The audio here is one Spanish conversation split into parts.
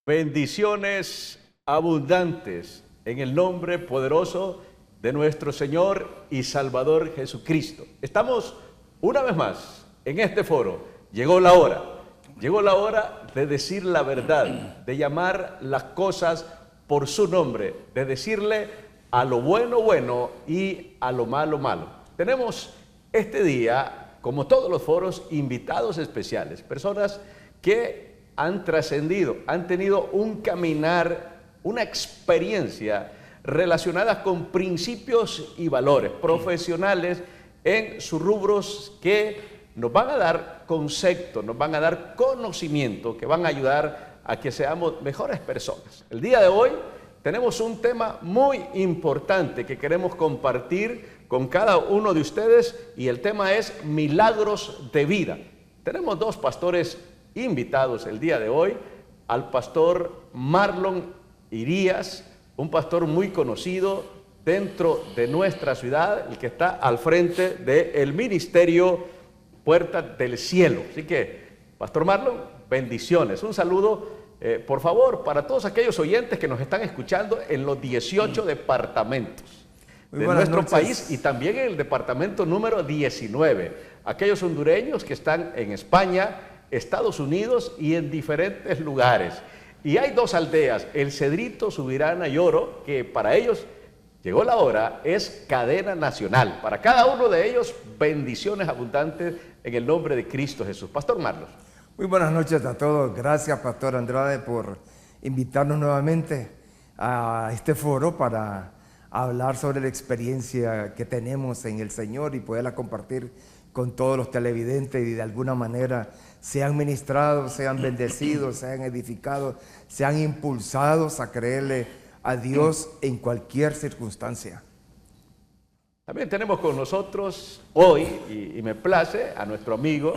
Bendiciones abundantes en el nombre poderoso de nuestro Señor y Salvador Jesucristo. Estamos una vez más en este foro. Llegó la hora de decir la verdad, de llamar las cosas por su nombre, de decirle a lo bueno, bueno y a lo malo, malo. Tenemos este día, como todos los foros, invitados especiales, personas que han trascendido, han tenido un caminar, una experiencia relacionada con principios y valores profesionales en sus rubros que nos van a dar conceptos, nos van a dar conocimiento, que van a ayudar a que seamos mejores personas. El día de hoy tenemos un tema muy importante que queremos compartir con cada uno de ustedes y el tema es milagros de vida. Tenemos dos pastores invitados el día de hoy, al pastor Marlon Irías, un pastor muy conocido dentro de nuestra ciudad, el que está al frente del ministerio Puertas del Cielo. Así que, pastor Marlon, bendiciones. Un saludo, por favor, para todos aquellos oyentes que nos están escuchando en los 18 departamentos de nuestro país y también en el departamento número 19. Aquellos hondureños que están en España, Estados Unidos y en diferentes lugares. Y hay dos aldeas, El Cedrito, Subirana y Oro, que para ellos llegó la hora, es cadena nacional. Para cada uno de ellos, bendiciones abundantes en el nombre de Cristo Jesús. Pastor Marlos. Muy buenas noches a todos. Gracias, Pastor Andrade, por invitarnos nuevamente a este foro para hablar sobre la experiencia que tenemos en el Señor y poderla compartir con todos los televidentes y de alguna manera sean ministrados, sean bendecidos, sean edificados, sean impulsados a creerle a Dios en cualquier circunstancia. También tenemos con nosotros hoy, y me place, a nuestro amigo,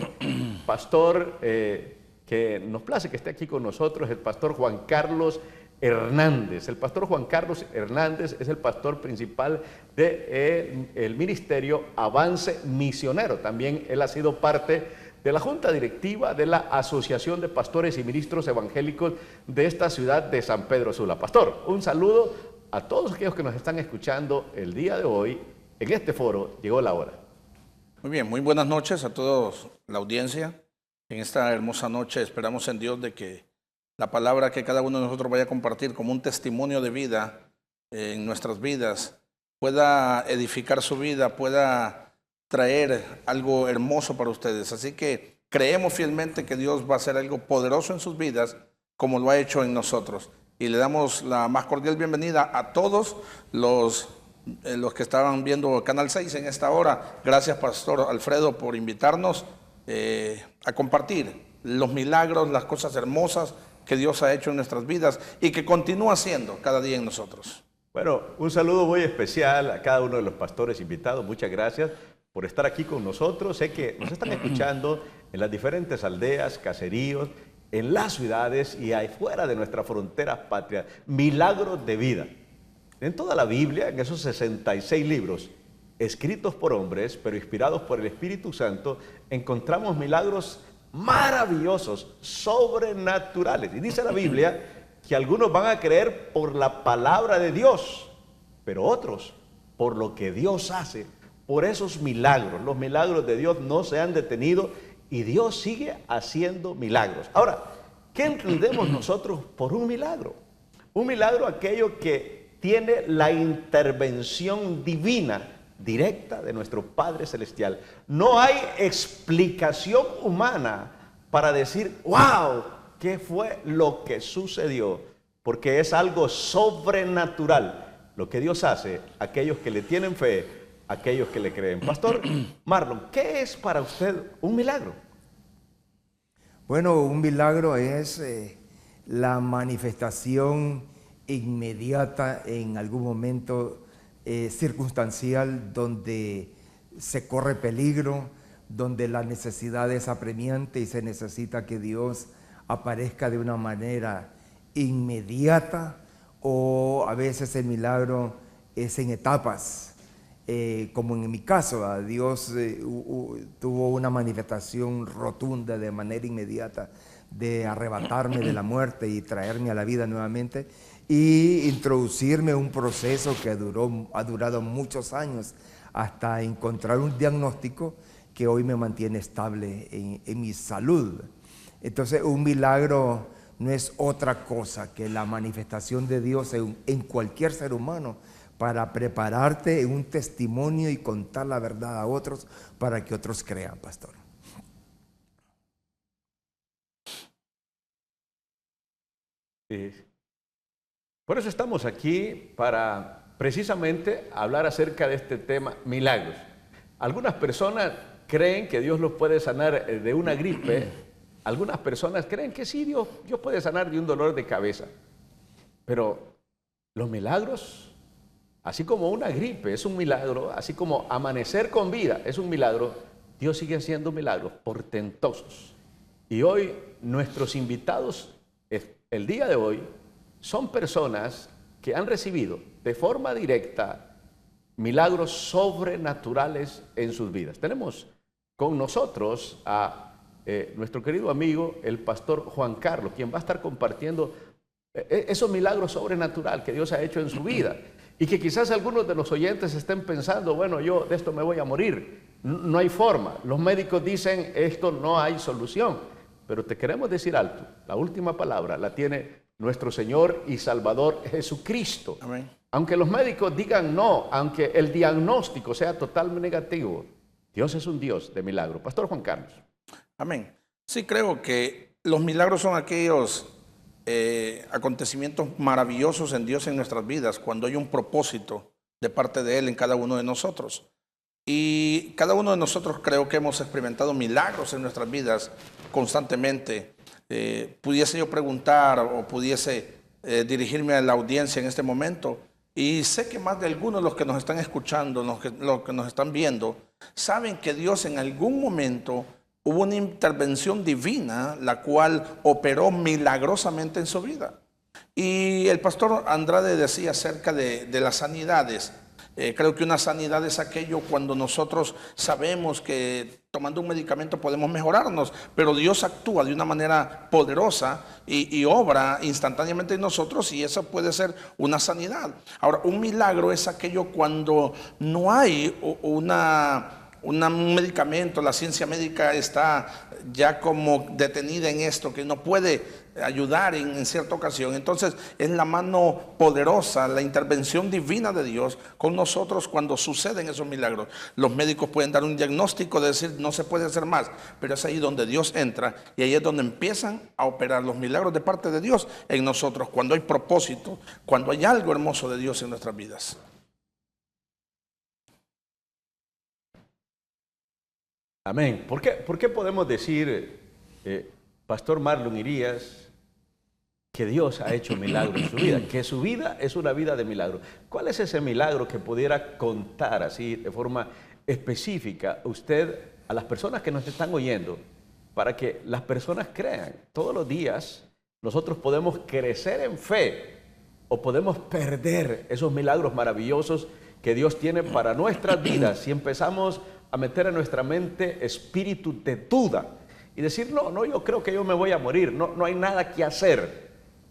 pastor, que nos place que esté aquí con nosotros, el pastor Juan Carlos Hernández. El pastor Juan Carlos Hernández es el pastor principal del ministerio Avance Misionero. También él ha sido parte de la junta directiva de la Asociación de Pastores y Ministros Evangélicos de esta ciudad de San Pedro Sula. Pastor, un saludo a todos aquellos que nos están escuchando el día de hoy en este foro. Llegó la hora. Muy bien, muy buenas noches a todos la audiencia. En esta hermosa noche esperamos en Dios de que la palabra que cada uno de nosotros vaya a compartir como un testimonio de vida en nuestras vidas pueda edificar su vida, pueda traer algo hermoso para ustedes. Así que creemos fielmente que Dios va a hacer algo poderoso en sus vidas como lo ha hecho en nosotros. Y le damos la más cordial bienvenida a todos los que estaban viendo Canal 6 en esta hora. Gracias, Pastor Alfredo, por invitarnos a compartir los milagros, las cosas hermosas que Dios ha hecho en nuestras vidas y que continúa haciendo cada día en nosotros. Bueno, un saludo muy especial a cada uno de los pastores invitados. Muchas gracias por estar aquí con nosotros. Sé que nos están escuchando en las diferentes aldeas, caseríos, en las ciudades y afuera de nuestras fronteras patrias. Milagros de vida. En toda la Biblia, en esos 66 libros, escritos por hombres, pero inspirados por el Espíritu Santo, encontramos milagros maravillosos, sobrenaturales. Y dice la Biblia que algunos van a creer por la palabra de Dios, pero otros por lo que Dios hace, por esos milagros. Los milagros de Dios no se han detenido y Dios sigue haciendo milagros. Ahora, ¿qué entendemos nosotros por un milagro? Un milagro aquello que tiene la intervención divina directa de nuestro Padre Celestial. No hay explicación humana para decir, wow, ¿qué fue lo que sucedió? Porque es algo sobrenatural lo que Dios hace a aquellos que le tienen fe, a aquellos que le creen. Pastor Marlon, ¿qué es para usted un milagro? Bueno, un milagro es la manifestación inmediata en algún momento circunstancial donde se corre peligro, donde la necesidad es apremiante y se necesita que Dios aparezca de una manera inmediata, o a veces el milagro es en etapas, como en mi caso, Dios tuvo una manifestación rotunda de manera inmediata de arrebatarme de la muerte y traerme a la vida nuevamente y introducirme en un proceso que ha durado muchos años hasta encontrar un diagnóstico que hoy me mantiene estable en mi salud. Entonces, un milagro no es otra cosa que la manifestación de Dios en cualquier ser humano para prepararte en un testimonio y contar la verdad a otros para que otros crean, pastor. Sí. Por eso estamos aquí para precisamente hablar acerca de este tema, milagros. Algunas personas creen que Dios los puede sanar de una gripe. Algunas personas creen que sí, Dios puede sanar de un dolor de cabeza. Pero los milagros, así como una gripe es un milagro, así como amanecer con vida es un milagro, Dios sigue haciendo milagros portentosos. Y hoy nuestros invitados, el día de hoy, son personas que han recibido de forma directa milagros sobrenaturales en sus vidas. Tenemos con nosotros a nuestro querido amigo, el pastor Juan Carlos, quien va a estar compartiendo esos milagros sobrenaturales que Dios ha hecho en su vida. Y que quizás algunos de los oyentes estén pensando, bueno, yo de esto me voy a morir. No hay forma. Los médicos dicen, esto no hay solución. Pero te queremos decir alto, la última palabra la tiene nuestro Señor y Salvador Jesucristo. Amén. Aunque los médicos digan no, aunque el diagnóstico sea totalmente negativo, Dios es un Dios de milagro. Pastor Juan Carlos. Amén. Sí, creo que los milagros son aquellos acontecimientos maravillosos en Dios en nuestras vidas, cuando hay un propósito de parte de Él en cada uno de nosotros. Y cada uno de nosotros creo que hemos experimentado milagros en nuestras vidas constantemente. Pudiese yo preguntar o pudiese dirigirme a la audiencia en este momento, y sé que más de algunos de los que nos están escuchando, los que nos están viendo, saben que Dios en algún momento hubo una intervención divina, la cual operó milagrosamente en su vida. Y el pastor Andrade decía acerca de las sanidades. Creo que una sanidad es aquello cuando nosotros sabemos que tomando un medicamento podemos mejorarnos, pero Dios actúa de una manera poderosa y obra instantáneamente en nosotros, y eso puede ser una sanidad. Ahora, un milagro es aquello cuando no hay un medicamento, la ciencia médica está ya como detenida en esto, que no puede ayudar en cierta ocasión. Entonces es la mano poderosa, la intervención divina de Dios con nosotros cuando suceden esos milagros. Los médicos pueden dar un diagnóstico de decir no se puede hacer más, pero es ahí donde Dios entra, y ahí es donde empiezan a operar los milagros de parte de Dios en nosotros, cuando hay propósito, cuando hay algo hermoso de Dios en nuestras vidas. Amén. ¿Por qué podemos decir, Pastor Marlon Irías, que Dios ha hecho milagros en su vida? Que su vida es una vida de milagros. ¿Cuál es ese milagro que pudiera contar así de forma específica usted a las personas que nos están oyendo, para que las personas crean? Todos los días nosotros podemos crecer en fe o podemos perder esos milagros maravillosos que Dios tiene para nuestras vidas si empezamos a meter en nuestra mente espíritu de duda y decir, no, yo creo que yo me voy a morir, no hay nada que hacer.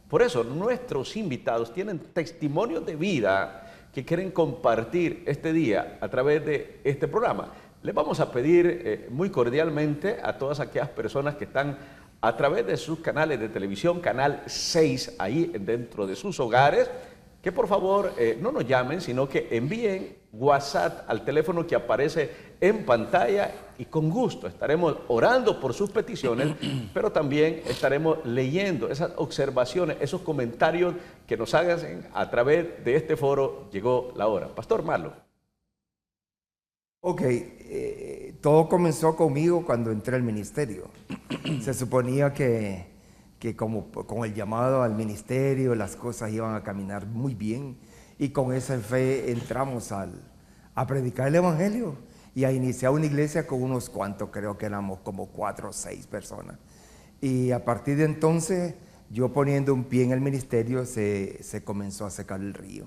Por eso nuestros invitados tienen testimonios de vida que quieren compartir este día a través de este programa. Les vamos a pedir muy cordialmente a todas aquellas personas que están a través de sus canales de televisión, Canal 6, ahí dentro de sus hogares, que por favor no nos llamen, sino que envíen WhatsApp al teléfono que aparece en pantalla, y con gusto estaremos orando por sus peticiones, pero también estaremos leyendo esas observaciones, esos comentarios que nos hagan a través de este foro. Llegó la hora. Pastor Marlon. Ok, todo comenzó conmigo cuando entré al ministerio. Se suponía que como con el llamado al ministerio las cosas iban a caminar muy bien, y con esa fe entramos a predicar el evangelio y a iniciar una iglesia con unos cuantos, creo que éramos como 4 o 6 personas. Y a partir de entonces, yo poniendo un pie en el ministerio, se comenzó a secar el río.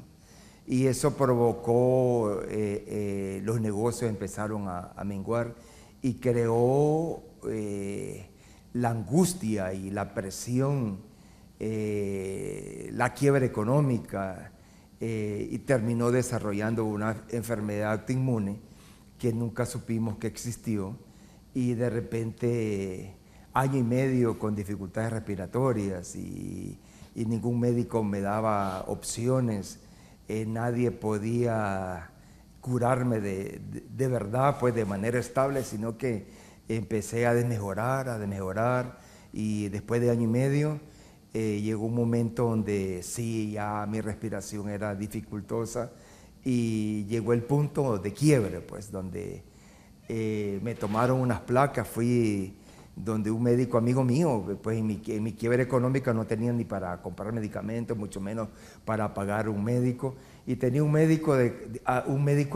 Y eso provocó, los negocios empezaron a menguar, y creó la angustia y la presión, la quiebra económica, y terminó desarrollando una enfermedad autoinmune que nunca supimos que existió, y de repente año y medio con dificultades respiratorias y ningún médico me daba opciones, nadie podía curarme de verdad, pues de manera estable, sino que empecé a desmejorar, y después de año y medio llegó un momento donde sí, ya mi respiración era dificultosa, y llegó el punto de quiebre, pues donde me tomaron unas placas, fui donde un médico amigo mío, pues en mi quiebra económica no tenía ni para comprar medicamentos, mucho menos para pagar un médico, y tenía un médico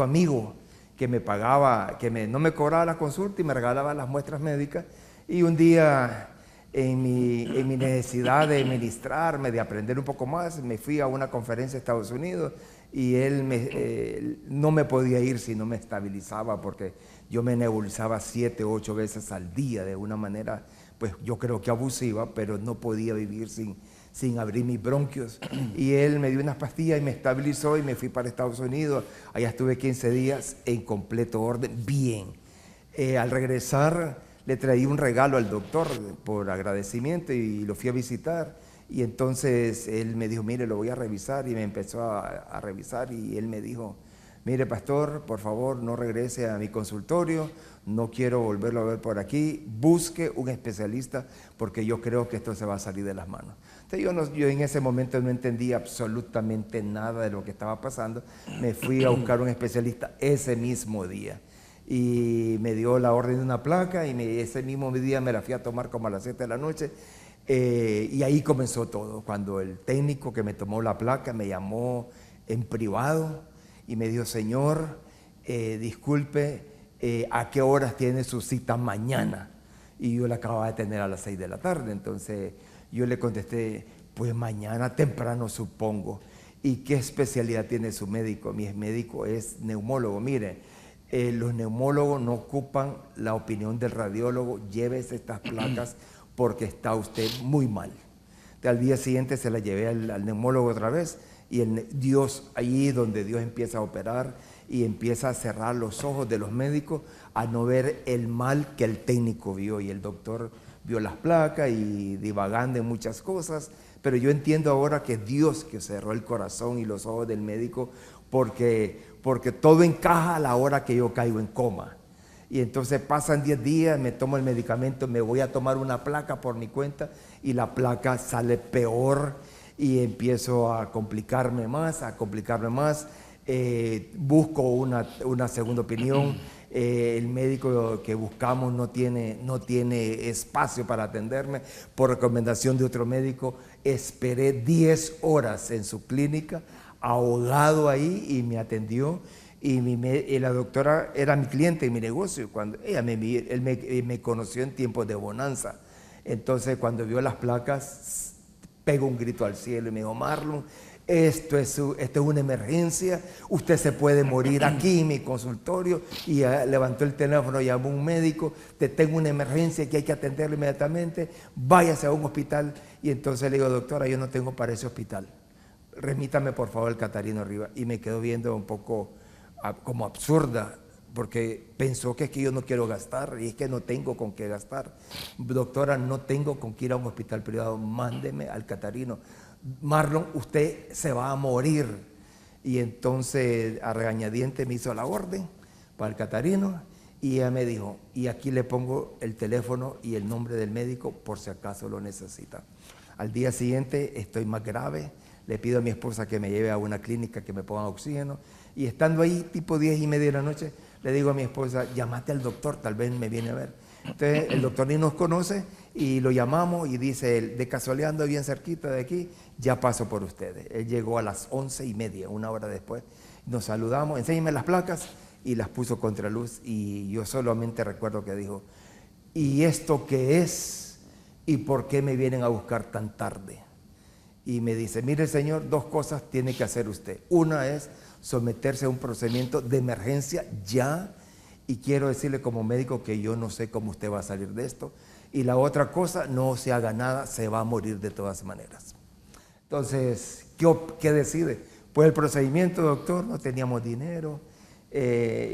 amigo que me pagaba, no me cobraba la consulta y me regalaba las muestras médicas, y un día en mi necesidad de ministrarme, de aprender un poco más, me fui a una conferencia de Estados Unidos, y él no me podía ir si no me estabilizaba, porque yo me nebulizaba 7 u 8 veces al día de una manera, pues yo creo que abusiva, pero no podía vivir sin abrir mis bronquios. Y él me dio unas pastillas y me estabilizó, y me fui para Estados Unidos. Allá estuve 15 días en completo orden, bien. Al regresar le traí un regalo al doctor por agradecimiento, y lo fui a visitar. Y entonces él me dijo, mire, lo voy a revisar, y me empezó a revisar, y él me dijo, mire, pastor, por favor, no regrese a mi consultorio, no quiero volverlo a ver por aquí, busque un especialista, porque yo creo que esto se va a salir de las manos. Entonces yo en ese momento no entendía absolutamente nada de lo que estaba pasando. Me fui a buscar un especialista ese mismo día, y me dio la orden de una placa, y ese mismo día me la fui a tomar como a las 7 de la noche. Y ahí comenzó todo, cuando el técnico que me tomó la placa me llamó en privado y me dijo, señor, disculpe, ¿a qué horas tiene su cita mañana? Y yo la acababa de tener a las 6 de la tarde, entonces yo le contesté, pues mañana temprano supongo. ¿Y qué especialidad tiene su médico? Mi médico es neumólogo. Mire, los neumólogos no ocupan la opinión del radiólogo, llévese estas placas porque está usted muy mal. Al día siguiente se la llevé al neumólogo otra vez, y Dios, allí donde Dios empieza a operar y empieza a cerrar los ojos de los médicos a no ver el mal que el técnico vio, y el doctor vio las placas y divagando en muchas cosas, pero yo entiendo ahora que Dios que cerró el corazón y los ojos del médico, porque todo encaja a la hora que yo caigo en coma. Y entonces pasan 10 días, me tomo el medicamento, me voy a tomar una placa por mi cuenta, y la placa sale peor, y empiezo a complicarme más, busco una segunda opinión. El médico que buscamos no tiene espacio para atenderme. Por recomendación de otro médico, esperé 10 horas en su clínica, ahogado ahí, y me atendió. Y la doctora era mi cliente en mi negocio, cuando él me conoció en tiempos de bonanza. Entonces cuando vio las placas, pegó un grito al cielo y me dijo, Marlon, esto es una emergencia, usted se puede morir aquí en mi consultorio. Y levantó el teléfono, llamó a un médico, tengo una emergencia que hay que atenderlo inmediatamente, váyase a un hospital. Y entonces le digo, doctora, yo no tengo para ese hospital, remítame por favor al Catarino Rivas. Y me quedó viendo un poco como absurda, porque pensó que es que yo no quiero gastar, y es que no tengo con qué gastar. Doctora, no tengo con qué ir a un hospital privado, mándeme al Catarino. Marlon, usted se va a morir. Y entonces a regañadientes me hizo la orden para el Catarino, y ella me dijo, y aquí le pongo el teléfono y el nombre del médico por si acaso lo necesita. Al día siguiente estoy más grave, le pido a mi esposa que me lleve a una clínica que me ponga oxígeno, y estando ahí tipo 10:30 de la noche, le digo a mi esposa, llámate al doctor, tal vez me viene a ver. Entonces el doctor ni nos conoce, y lo llamamos, y dice, de casualidad ando bien cerquita de aquí, ya paso por ustedes. Él llegó a las 11:30, una hora después, nos saludamos, enséñeme las placas, y las puso contra luz, y yo solamente recuerdo que dijo, ¿y esto qué es? ¿Y por qué me vienen a buscar tan tarde? Y me dice, mire señor, 2 cosas tiene que hacer usted. Una es someterse a un procedimiento de emergencia ya, y quiero decirle como médico que yo no sé cómo usted va a salir de esto, y la otra cosa, no se haga nada, se va a morir de todas maneras. Entonces, ¿qué decide? Pues el procedimiento, doctor, no teníamos dinero.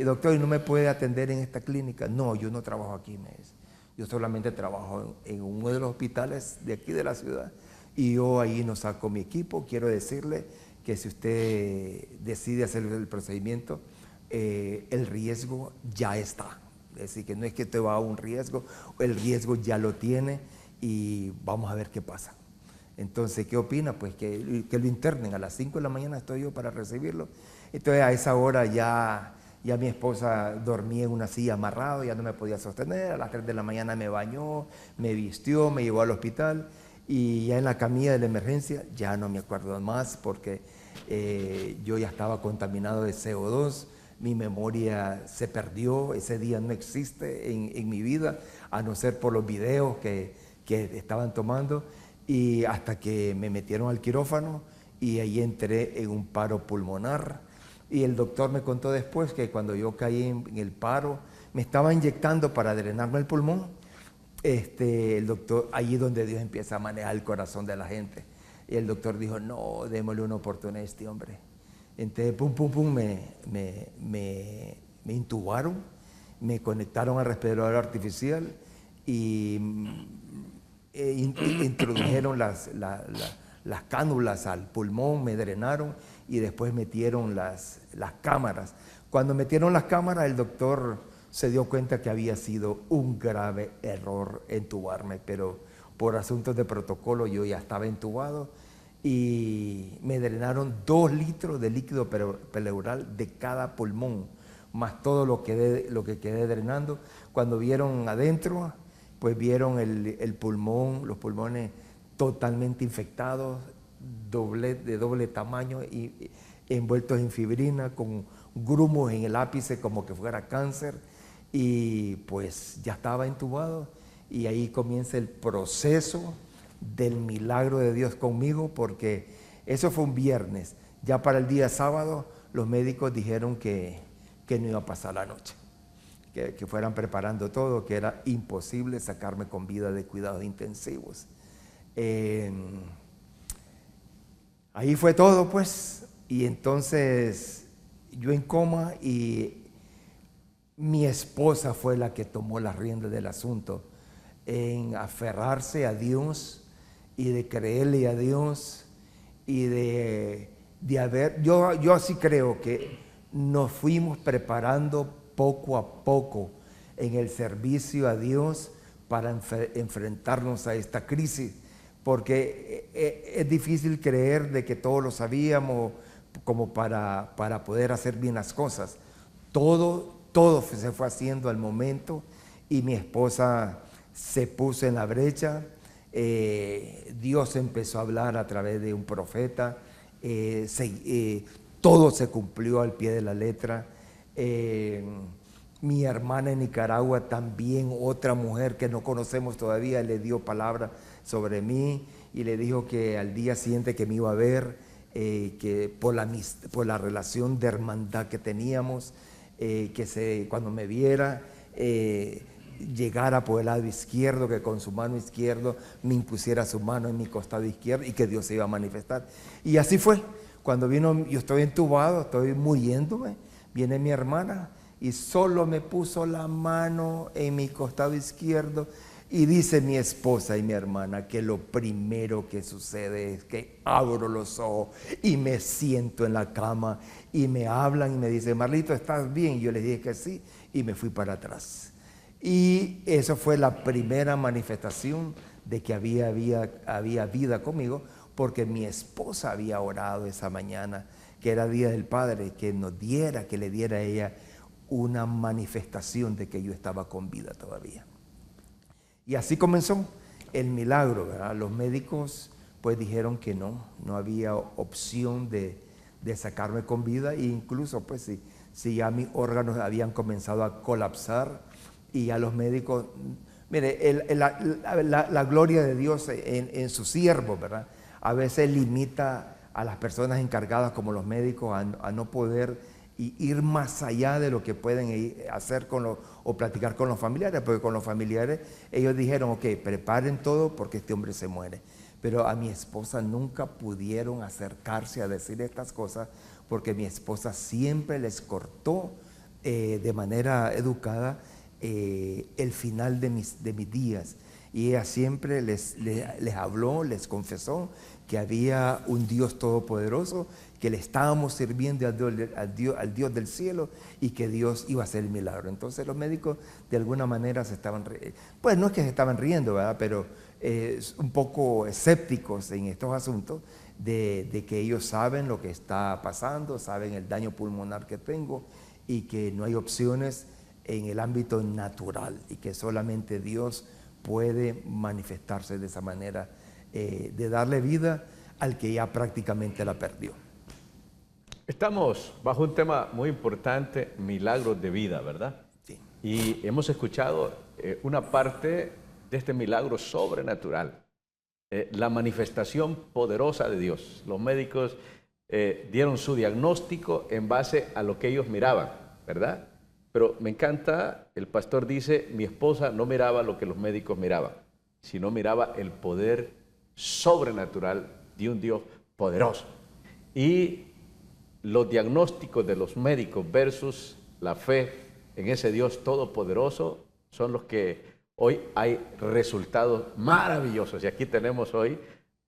Doctor, ¿y no me puede atender en esta clínica? No, yo no trabajo aquí, me dice. Yo solamente trabajo en uno de los hospitales de aquí de la ciudad y yo ahí no saco mi equipo. Quiero decirle que si usted decide hacer el procedimiento, el riesgo ya está. Es decir, que no es que te va a un riesgo, el riesgo ya lo tiene y vamos a ver qué pasa. Entonces, ¿qué opina? Pues que lo internen. A las 5 de la mañana estoy yo para recibirlo. Entonces, a esa hora ya mi esposa dormía en una silla amarrado, ya no me podía sostener. A las 3 de la mañana me bañó, me vistió, me llevó al hospital. Y ya en la camilla de la emergencia, ya no me acuerdo más porque yo ya estaba contaminado de CO2. Mi memoria se perdió, ese día no existe en mi vida, a no ser por los videos que estaban tomando. Y hasta que me metieron al quirófano y ahí entré en un paro pulmonar. Y el doctor me contó después que cuando yo caí en el paro, me estaba inyectando para drenarme el pulmón. El doctor, allí donde Dios empieza a manejar el corazón de la gente. Y el doctor dijo, no, démosle una oportunidad a este hombre. Entonces, me intubaron, me conectaron al respirador artificial y introdujeron las cánulas al pulmón, me drenaron y después metieron las cámaras. Cuando metieron las cámaras, el doctor se dio cuenta que había sido un grave error entubarme, pero por asuntos de protocolo yo ya estaba entubado y me drenaron 2 litros de líquido pleural de cada pulmón, más todo lo que quedé drenando. Cuando vieron adentro, pues vieron el pulmón, los pulmones totalmente infectados, de doble tamaño y envueltos en fibrina, con grumos en el ápice como que fuera cáncer, y pues ya estaba entubado. Y ahí comienza el proceso del milagro de Dios conmigo, porque eso fue un viernes. Ya para el día sábado los médicos dijeron que no iba a pasar la noche, que fueran preparando todo, que era imposible sacarme con vida de cuidados intensivos. Ahí fue todo, pues, y entonces yo en coma y mi esposa fue la que tomó las riendas del asunto, en aferrarse a Dios y de creerle a Dios y de haber, yo así creo que nos fuimos preparando poco a poco en el servicio a Dios para enfrentarnos a esta crisis, porque es difícil creer de que todos lo sabíamos como para poder hacer bien las cosas. Todo se fue haciendo al momento y mi esposa se puso en la brecha. Dios empezó a hablar a través de un profeta. Todo se cumplió al pie de la letra. Mi hermana en Nicaragua también, otra mujer que no conocemos todavía, le dio palabra sobre mí y le dijo que al día siguiente que me iba a ver, que por la relación de hermandad que teníamos, cuando me viera, llegara por el lado izquierdo, que con su mano izquierda me impusiera su mano en mi costado izquierdo y que Dios se iba a manifestar. Y así fue. Cuando vino, yo estoy entubado, estoy muriéndome, viene mi hermana y solo me puso la mano en mi costado izquierdo y dice mi esposa y mi hermana que lo primero que sucede es que abro los ojos y me siento en la cama y me hablan y me dicen, Marlito, ¿estás bien? Y yo les dije que sí y me fui para atrás. Y eso fue la primera manifestación de que había vida conmigo, porque mi esposa había orado esa mañana, que era Día del Padre, que le diera a ella una manifestación de que yo estaba con vida todavía. Y así comenzó el milagro, ¿verdad? Los médicos pues dijeron que no había opción de sacarme con vida, e incluso pues si ya mis órganos habían comenzado a colapsar y a los médicos, mire, la gloria de Dios en su siervo, ¿verdad? A veces limita a las personas encargadas como los médicos a no poder y ir más allá de lo que pueden hacer o platicar con los familiares, porque con los familiares ellos dijeron, ok, preparen todo porque este hombre se muere. Pero a mi esposa nunca pudieron acercarse a decir estas cosas porque mi esposa siempre les cortó de manera educada el final de mis días. Y ella siempre les habló, les confesó que había un Dios todopoderoso, que le estábamos sirviendo al Dios del cielo y que Dios iba a hacer el milagro. Entonces los médicos de alguna manera se estaban, pues no es que se estaban riendo, ¿verdad? Pero un poco escépticos en estos asuntos de que ellos saben lo que está pasando, saben el daño pulmonar que tengo y que no hay opciones en el ámbito natural y que solamente Dios puede manifestarse de esa manera, de darle vida al que ya prácticamente la perdió. Estamos bajo un tema muy importante, milagros de vida, ¿verdad? Sí. Y hemos escuchado una parte de este milagro sobrenatural, la manifestación poderosa de Dios. Los médicos dieron su diagnóstico en base a lo que ellos miraban, ¿verdad? Pero me encanta, el pastor dice, mi esposa no miraba lo que los médicos miraban, sino miraba el poder sobrenatural de un Dios poderoso. Y los diagnósticos de los médicos versus la fe en ese Dios todopoderoso son los que hoy hay resultados maravillosos. Y aquí tenemos hoy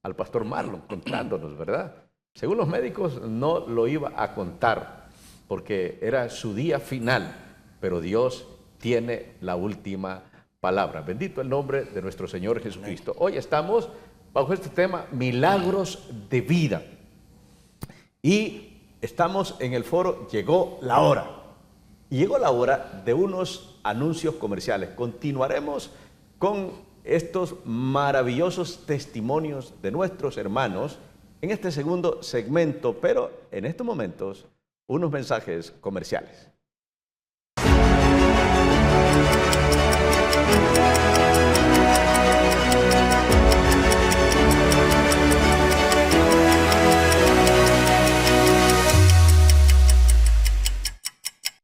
al pastor Marlon contándonos, ¿verdad? Según los médicos no lo iba a contar porque era su día final, pero Dios tiene la última palabra. Bendito el nombre de nuestro Señor Jesucristo. Hoy estamos bajo este tema, milagros de vida. Y estamos en el foro Llegó la Hora. Y llegó la hora de unos anuncios comerciales. Continuaremos con estos maravillosos testimonios de nuestros hermanos en este segundo segmento, pero en estos momentos unos mensajes comerciales.